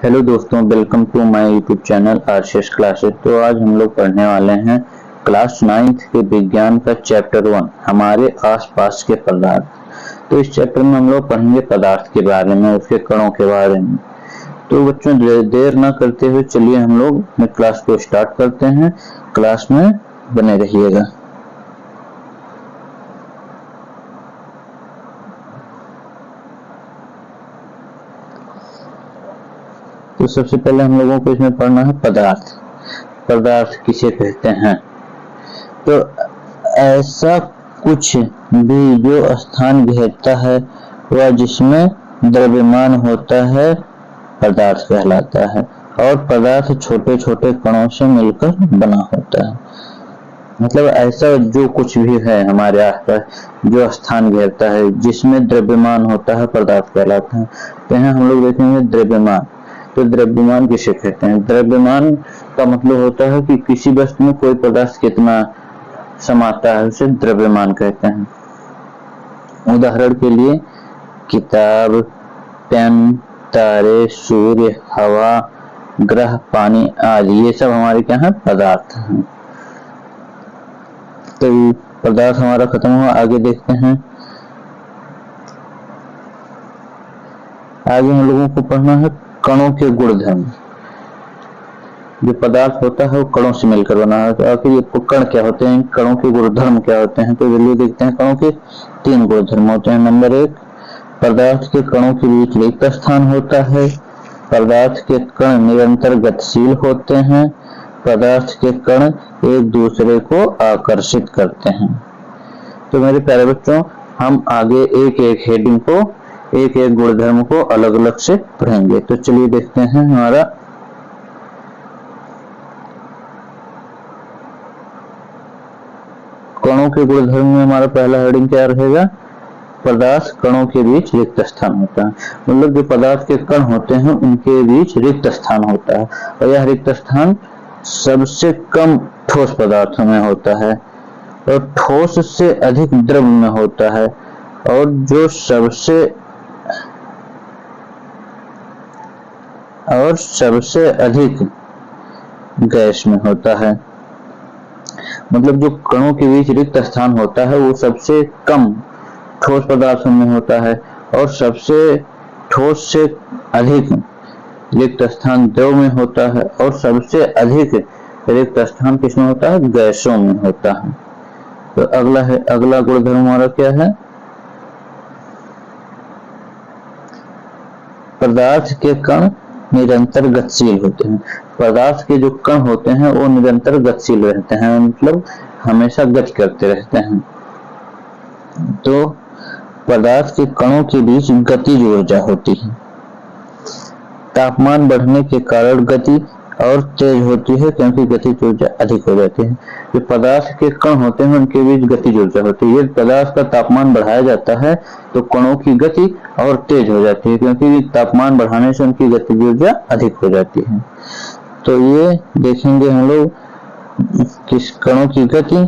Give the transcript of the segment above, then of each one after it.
Hello दोस्तों, welcome to my YouTube channel RCS classes. तो आज हम लोग पढ़ने वाले हैं क्लास 9th के विज्ञान का चैप्टर 1 हमारे आसपास के पदार्थ। तो इस चैप्टर में हम लोग पढ़ेंगे पदार्थ के बारे में, उसके कणों के बारे में। तो बच्चों देर ना करते हुए चलिए हम लोग अपने क्लास को स्टार्ट करते हैं। क्लास में बने रहिएगा। तो सबसे पहले हम लोगों को इसमें पढ़ना है पदार्थ। पदार्थ किसे कहते हैं? तो ऐसा कुछ भी जो स्थान घेरता है वह जिसमें द्रव्यमान होता है पदार्थ कहलाता है। और पदार्थ छोटे छोटे कणों से मिलकर बना होता है। मतलब ऐसा जो कुछ भी है हमारे आसपास जो स्थान घेरता है जिसमें द्रव्यमान होता है पदार्थ कहलाता है। तो यहाँ हम लोग देखेंगे द्रव्यमान। तो द्रव्यमान किसे कहते हैं? द्रव्यमान का मतलब होता है कि किसी वस्तु में कोई पदार्थ कितना समाता है, उसे द्रव्यमान कहते हैं। उदाहरण के लिए किताब, पेन, तारे, सूर्य, हवा, ग्रह, पानी आदि, ये सब हमारे क्या है? पदार्थ हैं। तो पदार्थ हमारा खत्म हुआ। आगे देखते हैं। आगे हम लोगों को पढ़ना है कणों के गुणधर्म। जो पदार्थ होता है वो कणों से मिलकर बना है। तो आखिर ये कण क्या होते हैं, कणों के गुणधर्म क्या होते हैं? तो चलिए देखते हैं। कणों के 3 गुणधर्म होते हैं। नंबर 1, पदार्थ के कणों के बीच रिक्त स्थान होता है। पदार्थ के कण निरंतर गतिशील होते हैं। पदार्थ के कण एक दूसरे को आकर्षित करते हैं। तो मेरे प्यारे बच्चों, हम आगे एक एक हेडिंग को, एक एक गुणधर्म को अलग अलग से पढ़ेंगे। तो चलिए देखते हैं। हमारा कणों के गुणधर्म में हमारा पहला हेडिंग क्या रहेगा? पदार्थ कणों के बीच रिक्त स्थान होता है। मतलब जो पदार्थ के कण होते हैं उनके बीच रिक्त स्थान होता है। और यह रिक्त स्थान सबसे कम ठोस पदार्थों में होता है और ठोस से अधिक द्रव में होता है और जो सबसे अधिक गैस में होता है। मतलब जो कणों के बीच रिक्त स्थान होता है वो सबसे कम ठोस पदार्थों में होता है और सबसे ठोस से अधिक रिक्त स्थान द्रव में होता है और सबसे अधिक रिक्त स्थान किसमें होता है? गैसों में होता है। तो अगला गुणधर्म हमारा क्या है? पदार्थ के कण निरंतर गतिशील होते हैं। पदार्थ के जो कण होते हैं वो निरंतर गतिशील रहते हैं, मतलब हमेशा गति करते रहते हैं। तो पदार्थ के कणों के बीच गतिज ऊर्जा होती है। तापमान बढ़ने के कारण गति और तेज होती है क्योंकि गतिज ऊर्जा अधिक हो जाती है। जो पदार्थ के कण होते हैं उनके बीच गतिज ऊर्जा होती है। यदि पदार्थ का तापमान बढ़ाया जाता है तो कणों की गति और तेज हो जाती है क्योंकि तापमान बढ़ाने से उनकी गतिज ऊर्जा अधिक हो जाती है। तो ये देखेंगे हम लोग किस कणों की गति।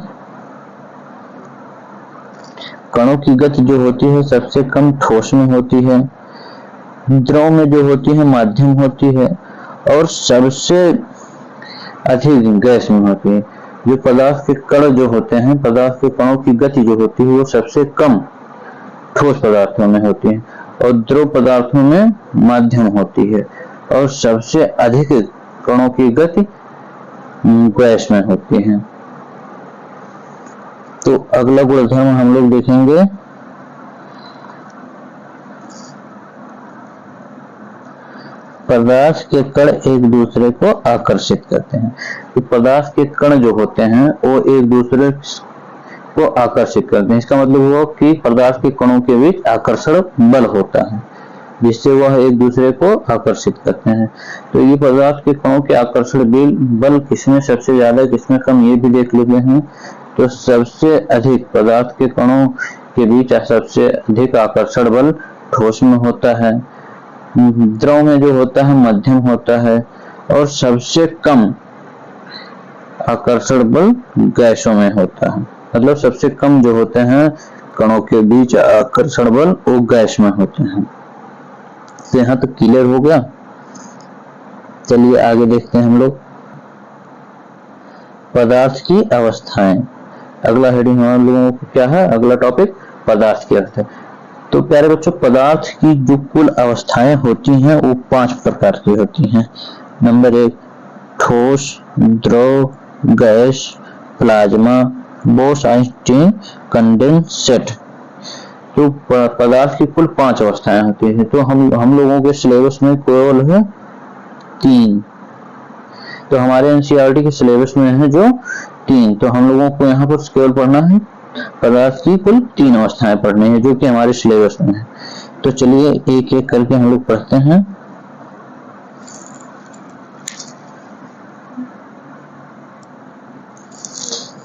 कणों की गति जो होती है सबसे कम ठोस में होती है, द्रव में जो होती है माध्यम होती है और सबसे अधिक गैस में होती है। जो पदार्थ के कण जो होते हैं, पदार्थ के कणों की गति जो होती है वो सबसे कम ठोस पदार्थों में होती है और द्रव पदार्थों में माध्यम होती है और सबसे अधिक कणों की गति गैस में होती है। तो अगला गुणधर्म हम लोग देखेंगे पदार्थ के कण एक दूसरे को आकर्षित करते हैं। तो पदार्थ के कण जो होते हैं वो एक दूसरे को आकर्षित करते हैं। इसका मतलब हुआ कि पदार्थ के कणों के बीच आकर्षण बल होता है जिससे वह एक दूसरे को आकर्षित करते हैं। तो ये पदार्थ के कणों के आकर्षण बल किसमें सबसे ज्यादा किसमें कम, ये भी देख लेते हैं। तो सबसे अधिक पदार्थ के कणों के बीच सबसे अधिक आकर्षण बल ठोस में होता है, द्रव में जो होता है मध्यम होता है और सबसे कम आकर्षण बल गैसों में होता है। मतलब सबसे कम जो होते हैं कणों के बीच आकर्षण बल वो गैस में होते हैं। तो यहाँ तक क्लियर हो गया। चलिए आगे देखते हैं हम लोग पदार्थ की अवस्थाएं। अगला हेडिंग हम लोगों को क्या है, अगला टॉपिक पदार्थ की अवस्था। तो प्यारे बच्चों, पदार्थ की जो कुल अवस्थाएं होती हैं वो 5 प्रकार की होती हैं। नंबर 1 ठोस, द्रव, गैस, प्लाज्मा, बोस-आइंस्टीन, कंडेंसेट। तो पदार्थ की कुल 5 अवस्थाएं होती हैं। तो हम लोगों के सिलेबस में केवल है 3। तो हमारे एनसीईआरटी के सिलेबस में है जो 3। तो हम लोगों को यहाँ पर केवल पढ़ना है पदार्थ की कुल 3 अवस्थाएं पढ़नी है जो कि हमारे सिलेबस में है। तो चलिए एक एक करके हम लोग पढ़ते हैं।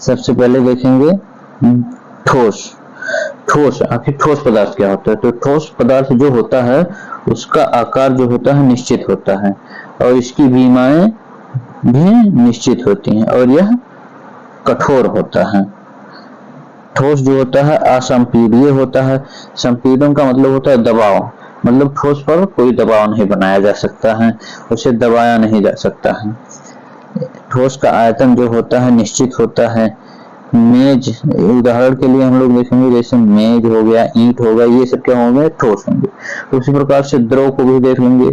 सबसे पहले देखेंगे ठोस। ठोस, आखिर ठोस पदार्थ क्या होता है? तो ठोस पदार्थ जो होता है उसका आकार जो होता है निश्चित होता है और इसकी विमाएं भी निश्चित होती हैं और यह कठोर होता है। ठोस जो होता है असंपीड्य होता है। संपीड़न का मतलब होता है दबाव, मतलब ठोस पर कोई दबाव नहीं बनाया जा सकता है, उसे दबाया नहीं जा सकता है। ठोस का आयतन जो होता है निश्चित होता है। मेज, उदाहरण के लिए हम लोग देखेंगे जैसे मेज हो गया, ईंट हो गया, ये सब क्या होंगे, ठोस होंगे। तो उसी प्रकार से द्रव को भी देख लेंगे।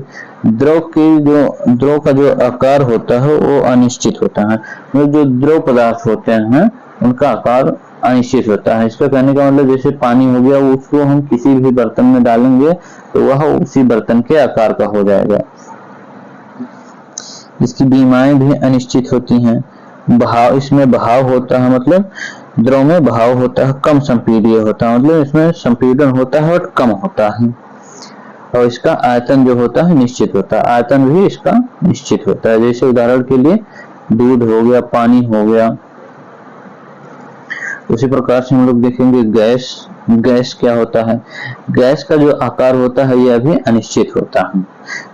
द्रव का जो आकार होता है वो अनिश्चित होता है। मतलब जो द्रव पदार्थ होते हैं उनका आकार अनिश्चित होता है। इसका कहने का मतलब जैसे पानी हो गया, उसको हम किसी भी बर्तन में डालेंगे तो वह उसी बर्तन के आकार का हो जाएगा। इसकी विमाएं भी अनिश्चित होती हैं। बहाव, इसमें बहाव होता है, मतलब द्रव में बहाव होता है, कम संपीड्य होता है, मतलब इसमें संपीड़न होता है और कम होता है। और इसका आयतन जो होता है निश्चित होता है, आयतन भी इसका निश्चित होता है। जैसे उदाहरण के लिए दूध हो गया, पानी हो गया। उसी प्रकार से हम लोग देखेंगे गैस। गैस क्या होता है? गैस का जो आकार होता है यह भी अनिश्चित होता है।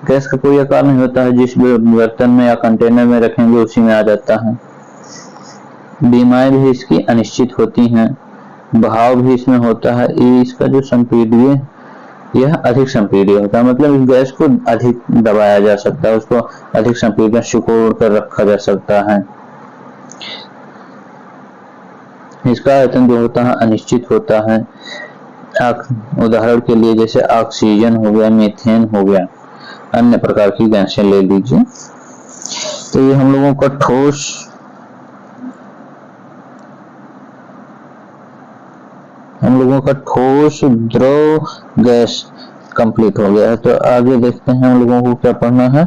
गैस का कोई आकार नहीं होता है, जिस बर्तन में या कंटेनर में रखेंगे उसी में आ जाता है। विमाएं भी इसकी अनिश्चित होती हैं, बहाव भी इसमें होता है। इसका जो संपीड्य, यह अधिक संपीड्य होता है, मतलब इस गैस को अधिक दबाया जा सकता है, उसको अधिक संपीड़न सिकोड़ कर रखा जा सकता है। इसका आयतन जो होता है अनिश्चित होता है। उदाहरण के लिए जैसे ऑक्सीजन हो गया, मीथेन हो गया, अन्य प्रकार की गैसें ले लीजिए। तो ये हम लोगों का ठोस, द्रव, गैस कंप्लीट हो गया है। तो आगे देखते हैं हम लोगों को क्या पढ़ना है।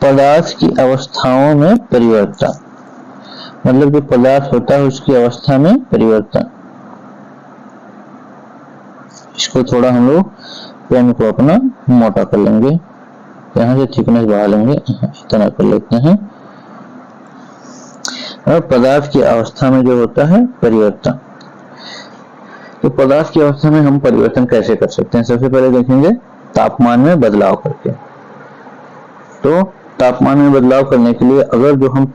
पदार्थ की अवस्थाओं में परिवर्तन, मतलब जो पदार्थ होता है उसकी अवस्था में परिवर्तन। इसको थोड़ा हम लोग पेन को अपना मोटा कर लेंगे, यहाँ से थिकनेस बढ़ा लेंगे, इतना कर लेते हैं। और पदार्थ की अवस्था में जो होता है परिवर्तन, तो पदार्थ की अवस्था में हम परिवर्तन कैसे कर सकते हैं? सबसे पहले देखेंगे तापमान में बदलाव करके। तो तापमान में बदलाव करने के लिए अगर जो हम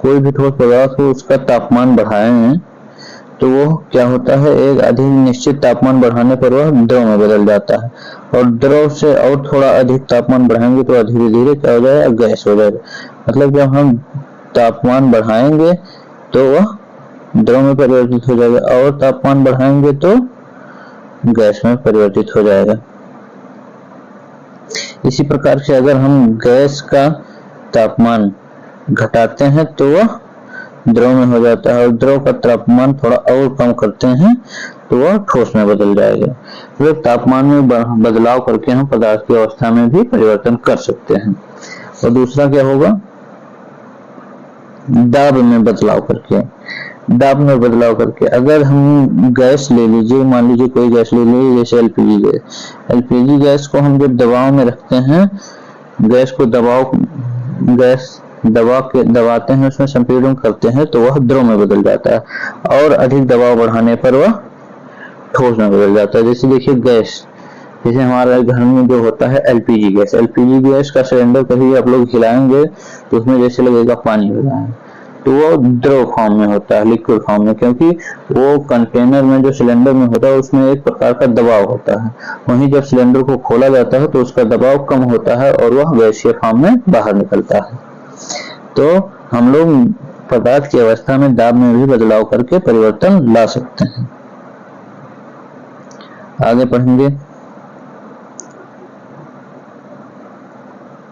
कोई भी ठोस पदार्थ हो उसका तापमान बढ़ाए हैं तो वो क्या होता है, एक अधिक निश्चित तापमान बढ़ाने पर वह द्रव में बदल जाता है और द्रव से और थोड़ा अधिक तापमान बढ़ाएंगे तो धीरे धीरे क्या हो जाएगा, गैस हो जाएगा। मतलब जब हम तापमान बढ़ाएंगे तो वह द्रव में परिवर्तित हो जाएगा और तापमान बढ़ाएंगे तो गैस में परिवर्तित हो जाएगा। इसी प्रकार से अगर हम गैस का तापमान घटाते हैं तो वह द्रव में हो जाता है और द्रव का तापमान थोड़ा और कम करते हैं तो वह ठोस में बदल जाएगा। तो तापमान में बदलाव करके हम पदार्थ की अवस्था में भी परिवर्तन कर सकते हैं। और दूसरा क्या होगा, दाब में बदलाव करके। दाब में बदलाव करके अगर हम गैस ले लीजिए, मान लीजिए कोई गैस ले लीजिए जैसे एलपीजी गैस। एलपीजी गैस को हम जब दबाव में रखते हैं, गैस को दबाते हैं, उसमें संपीड़न करते हैं तो वह द्रव में बदल जाता है और अधिक दबाव बढ़ाने पर वह ठोस में बदल जाता है। जैसे देखिए गैस, जैसे हमारे घर में जो होता है एलपीजी गैस का सिलेंडर कभी आप लोग हिलाएंगे तो उसमें जैसे लगेगा पानी हो रहा है। तो वो द्रव फॉर्म में होता है, लिक्विड फॉर्म में, क्योंकि वो कंटेनर में जो सिलेंडर में होता है उसमें एक प्रकार का दबाव होता है। वहीं जब सिलेंडर को खोला जाता है तो उसका दबाव कम होता है और वह गैसीय फॉर्म में बाहर निकलता है। तो हम लोग पदार्थ की अवस्था में दाब में भी बदलाव करके परिवर्तन ला सकते हैं। आगे पढ़ेंगे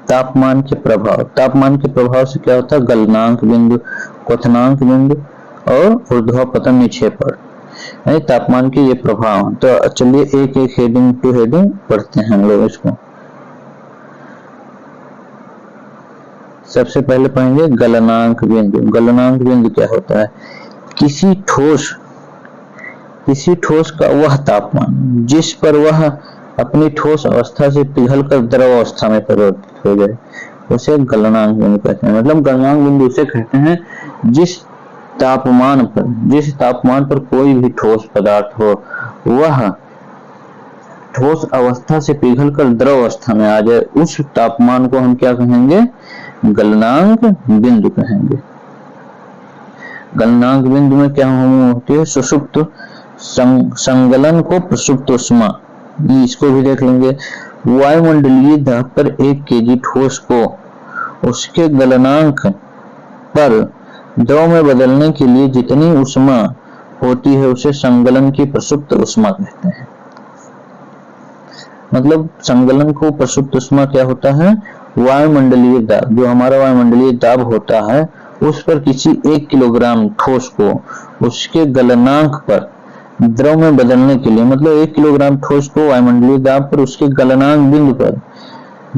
तापमान के प्रभाव। तापमान के प्रभाव से क्या होता है? गलनांक बिंदु, क्वथनांक बिंदु और ऊर्ध्वापतन निक्षेपण, यानी तापमान के ये प्रभाव। तो चलिए एक एक हेडिंग टू हेडिंग पढ़ते हैं हम लोग इसको। सबसे पहले पढ़ेंगे गलनांक बिंदु। गलनांक बिंदु क्या होता है? किसी ठोस का वह तापमान जिस पर वह अपनी ठोस अवस्था से पिघलकर द्रव अवस्था में परिवर्तित हो जाए, उसे गलनांक बिंदु कहते हैं। मतलब गलनांक बिंदु उसे कहते हैं जिस तापमान पर कोई भी ठोस पदार्थ हो वह ठोस अवस्था से पिघलकर द्रव अवस्था में आ जाए, उस तापमान को हम क्या कहेंगे? गलनांक बिंदु कहेंगे। गलनांक बिंदु में क्या होती है? सुषुप्त संगलन को प्रसुप्त उष्मा, इसको भी देख लेंगे। वायुमंडलीय दाब पर 1 केजी ठोस को उसके गलनांक पर द्रव में बदलने के लिए जितनी उष्मा होती है उसे संगलन की प्रसुप्त उष्मा कहते हैं। मतलब संगलन को प्रसुप्त उष्मा क्या होता है? वायुमंडलीय दाब, जो हमारा वायुमंडलीय दाब होता है उस पर किसी 1 किलोग्राम ठोस को उसके गलनांक पर द्रव में बदलने के लिए, मतलब 1 किलोग्राम ठोस को वायुमंडलीय दाब पर उसके गलनांक बिंदु पर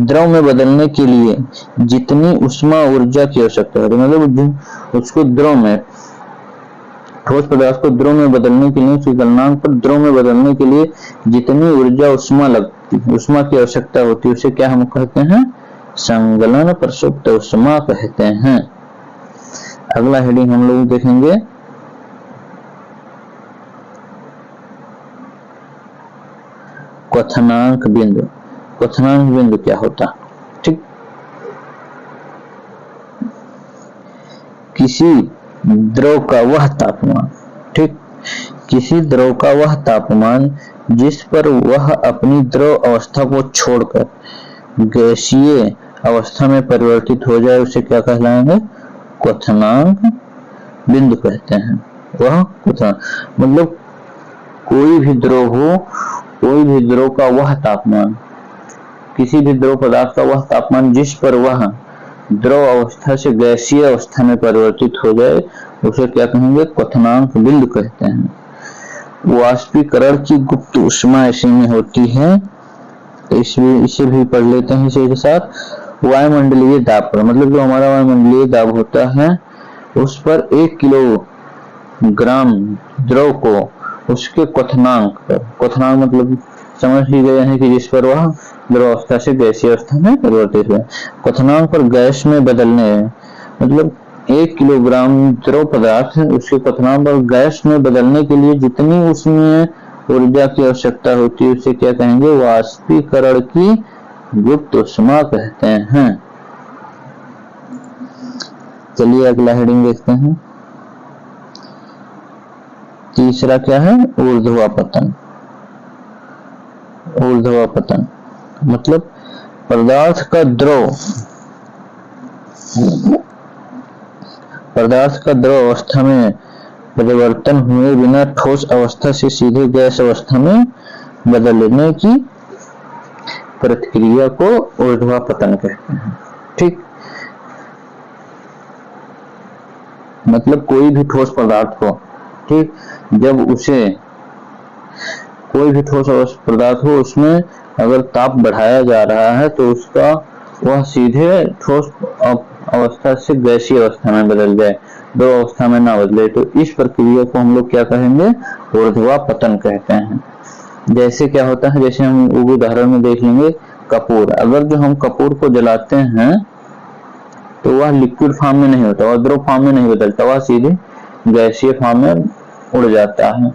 द्रव में बदलने के लिए जितनी उष्मा ऊर्जा की आवश्यकता है, मतलब उसको द्रव में, ठोस पदार्थ को द्रव में बदलने के लिए, उसके गलनांक पर द्रव में बदलने के लिए जितनी ऊर्जा उष्मा की आवश्यकता होती है उसे क्या हम कहते हैं? संगलन प्रसुप्त उष्मा कहते हैं। अगला हेडिंग हम लोग देखेंगे क्वथनांक बिंदु। क्वथनांक बिंदु क्या होता? ठीक, किसी द्रव का वह तापमान, ठीक, किसी द्रव का वह तापमान जिस पर वह अपनी द्रव अवस्था को छोड़कर गैसीय अवस्था में परिवर्तित हो जाए उसे क्या कहलाएंगे? क्वथनांक बिंदु कहते हैं। वह क्वथनांक मतलब कोई भी द्रव हो, कोई भी द्रव का वह तापमान, किसी भी द्रव पदार्थ का वह तापमान जिस पर वह द्रव अवस्था से गैसीय अवस्था में परिवर्तित हो जाए उसे क्या कहेंगे? क्वथनांक बिंदु कहते हैं। वाष्पीकरण की गुप्त उष्मा ऐसे में होती है, तो इसे भी पढ़ लेते हैं इसी के साथ। वायुमंडलीय दाब पर, मतलब जो हमारा वायुमंडलीय दाब होता है उस पर 1 किलोग्राम द्रव को उसके क्वथनांक पर, क्वथनांक मतलब समझ ही गए हैं कि जिस पर वह द्रव अवस्था से गैसीय अवस्था में परिवर्तित हुए, क्वथनांक पर गैस में बदलने, मतलब 1 किलोग्राम द्रव पदार्थ उसके क्वथनांक पर गैस में बदलने के लिए जितनी उसमें ऊर्जा की आवश्यकता होती है उसे क्या कहेंगे? वाष्पीकरण की गुप्त उष्मा कहते हैं। चलिए अगला हेडिंग देखते हैं। तीसरा क्या है? ऊर्ध्वापतन। ऊर्ध्वापतन मतलब पदार्थ का द्रव अवस्था में परिवर्तन हुए बिना ठोस अवस्था से सीधे गैस अवस्था में बदलने की प्रक्रिया को ऊर्ध्वापतन कहते हैं। ठीक, मतलब कोई भी ठोस पदार्थ को, ठीक, जब उसे कोई भी ठोस पदार्थ हो उसमें अगर ताप बढ़ाया जा रहा है तो उसका वह सीधे ठोस अवस्था से गैसीय अवस्था में बदल जाए, दो अवस्था में ना बदले, तो इस प्रक्रिया को हम लोग क्या कहेंगे? ऊर्ध्वापतन कहते हैं। जैसे क्या होता है, जैसे हम उदाहरण में देख लेंगे कपूर। अगर जो हम कपूर को जलाते हैं तो वह लिक्विड फॉर्म में नहीं होता, वह द्रव फॉर्म में नहीं बदलता, वह सीधे गैसीय फॉर्म में उड़ जाता है।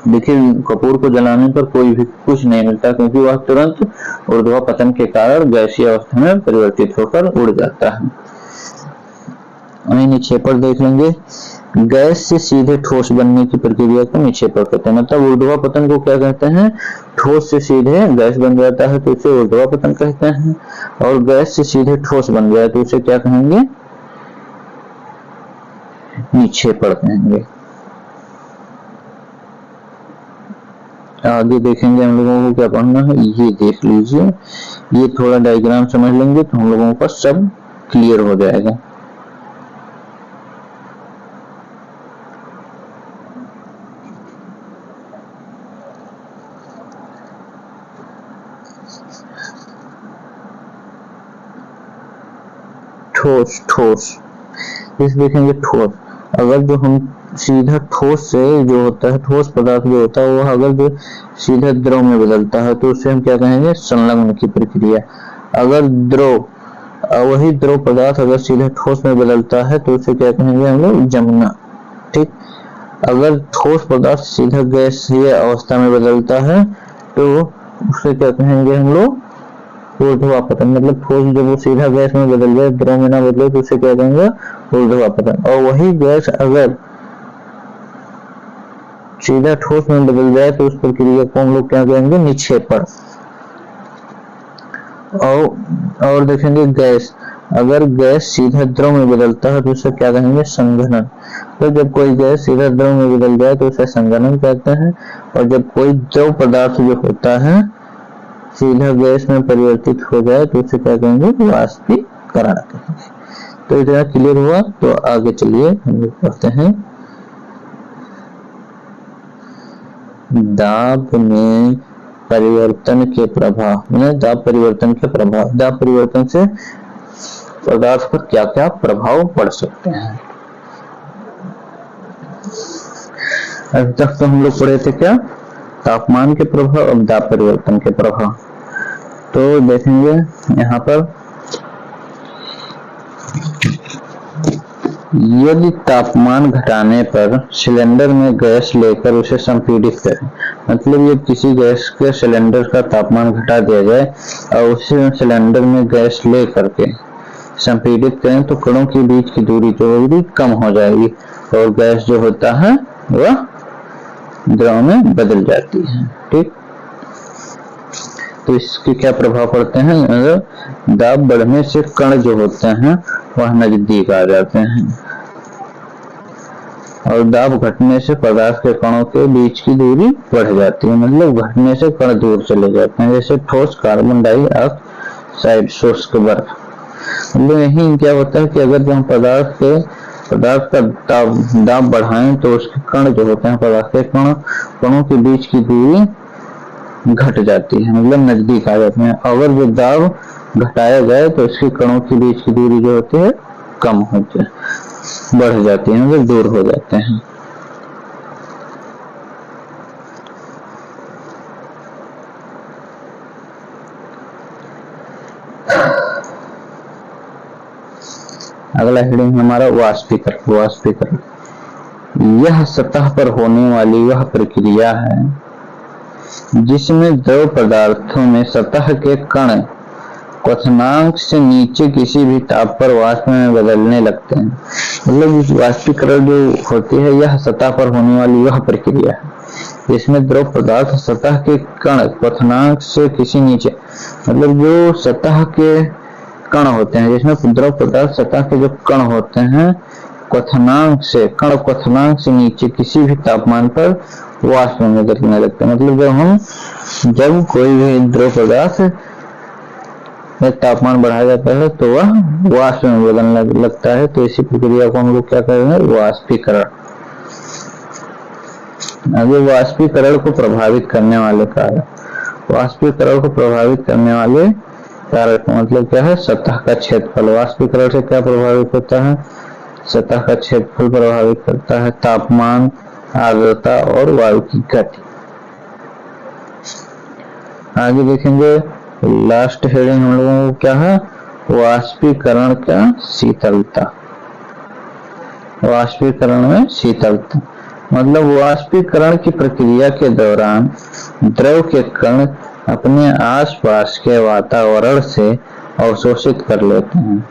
देखिए कपूर को जलाने पर कोई भी कुछ नहीं मिलता क्योंकि वह तुरंत ऊर्ध्वापतन के कारण गैसीय अवस्था में परिवर्तित होकर उड़ जाता है। वही निक्षेपण देख लेंगे। गैस से सीधे ठोस बनने की प्रक्रिया को निक्षेपण कहते हैं। मतलब ऊर्ध्वापतन को क्या कहते हैं? ठोस से सीधे गैस बन जाता है तो उसे ऊर्ध्वापतन कहते हैं, और गैस से सीधे ठोस बन जाए तो उसे क्या कहेंगे? निक्षेपण कहेंगे। आगे देखेंगे हम लोगों को क्या पढ़ना है, ये देख लीजिए। ये थोड़ा डायग्राम समझ लेंगे तो हम लोगों का सब क्लियर हो जाएगा। ठोस, ठोस इस देखेंगे ठोस। अगर जो हम सीधा ठोस से जो होता है, ठोस पदार्थ जो होता है वह अगर जो सीधा द्रव में बदलता है तो उसे हम क्या कहेंगे? संलग्न की प्रक्रिया। अगर द्रव वही द्रव पदार्थ अगर सीधा ठोस में बदलता है तो उसे क्या कहेंगे हम लोग? जमना। ठीक। अगर ठोस पदार्थ सीधा गैसीय अवस्था में बदलता है तो उसे क्या कहेंगे हम लोग? ऊर्ध्वापतन। मतलब ठोस जब वो सीधा गैस में बदल जाए, द्रव में ना बदले तो उसे क्या कहेंगे? ऊर्ध्वापतन। और वही गैस अगर सीधा ठोस में बदल जाए तो उस प्रक्रिया को हम लोग क्या कहेंगे? निक्षेपण। और देखेंगे गैस, अगर गैस सीधा द्रव में बदलता है तो उसे क्या कहेंगे? संघनन। तो जब कोई गैस सीधा द्रव में बदल जाए तो उसे संघनन कहते हैं, और जब कोई द्रव पदार्थ जो होता है सीधा गैस में परिवर्तित हो जाए तो उसे क्या कहेंगे? वाष्पीकरण कहेंगे। तो इतना क्लियर हुआ। तो आगे चलिए हम लोग पढ़ते हैं दाब में परिवर्तन के प्रभाव। दाब परिवर्तन के प्रभाव, दाब परिवर्तन से पदार्थ पर क्या क्या प्रभाव पड़ सकते हैं। अभी तक तो हम लोग पढ़े थे क्या? तापमान के प्रभाव, अब दाब परिवर्तन के प्रभाव। तो देखेंगे यहाँ पर, यदि तापमान घटाने पर सिलेंडर में गैस लेकर उसे संपीड़ित करें, मतलब ये किसी गैस के सिलेंडर का तापमान घटा दिया जाए और उसे सिलेंडर में गैस ले करके संपीड़ित करें तो कणों के बीच की दूरी जो होगी कम हो जाएगी और गैस जो होता है वह द्रव में बदल जाती है। ठीक। तो इसके क्या प्रभाव पड़ते हैं? दाब बढ़ने से कण जो होते हैं वह नजदीक आ जाते हैं, और दाब घटने से पदार्थ के कणों के बीच की दूरी बढ़ जाती है। मतलब घटने से कण दूर चले जाते हैं, जैसे ठोस कार्बन डाइऑक्साइड, शुष्क बर्फ। मतलब यही क्या होता है कि अगर जो हम पदार्थ का दाब बढ़ाएं तो उसके कण जो होते हैं, पदार्थ के कणों के बीच की दूरी घट जाती है, मतलब नजदीक आ जाते हैं। अगर जो दाब घटाया जाए तो इसके कणों के बीच की दूरी जो होती है कम होती है, बढ़ जाती है, मतलब दूर हो जाते हैं। अगला हेडिंग हमारा वाष्पीकरण। वाष्पीकरण यह सतह पर होने वाली वह प्रक्रिया है जिसमें द्रव पदार्थों में सतह के कण क्वथनांक से नीचे किसी भी ताप पर वाष्प में बदलने लगते हैं। मतलब वाष्पीकरण जो होती है यह सतह पर होने वाली वह प्रक्रिया है जिसमें द्रव पदार्थ सतह के कण क्वथनांक से किसी नीचे, मतलब जो सतह के कण होते हैं, जिसमें द्रव पदार्थ सतह के जो कण होते हैं क्वथनांक से नीचे किसी भी तापमान पर वाष्प में बदलने लगते हैं। मतलब जब कोई भी द्रव पदार्थ में तापमान बढ़ाया जाता है तो वह वाष्प में बदलने लगता है। तो इसी प्रक्रिया को हम लोग क्या करेंगे? वाष्पीकरण। आगे वाष्पीकरण को प्रभावित करने वाले कारक। वाष्पीकरण को प्रभावित करने वाले कारक मतलब क्या है? सतह का क्षेत्रफल। वाष्पीकरण से क्या प्रभावित होता है? सतह का क्षेत्रफल प्रभावित करता है, तापमान, आर्द्रता और वायु की गति। आगे देखेंगे लास्ट हेडिंग हम लोगों को क्या है? वाष्पीकरण का शीतलता। वाष्पीकरण में शीतलता मतलब वाष्पीकरण की प्रक्रिया के दौरान द्रव के कण अपने आसपास के वातावरण से अवशोषित कर लेते हैं।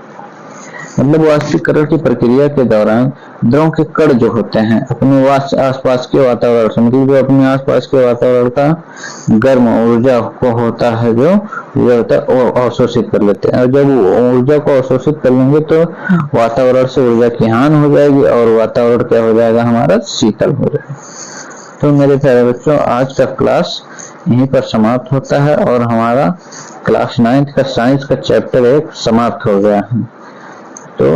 मतलब वाष्पीकरण की प्रक्रिया के दौरान द्रव के कण जो होते हैं अपने आसपास के वातावरण से, मतलब जो अपने आसपास के वातावरण का गर्म ऊर्जा को होता है जो होता है वो अवशोषित कर लेते हैं, और जब ऊर्जा को अवशोषित कर लेंगे तो वातावरण से ऊर्जा की हानि हो जाएगी और वातावरण क्या हो जाएगा, हमारा शीतल हो जाएगा। तो मेरे प्यारे बच्चों, आज का क्लास यहीं पर समाप्त होता है और हमारा क्लास 9th का साइंस का चैप्टर 1 समाप्त हो गया है। तो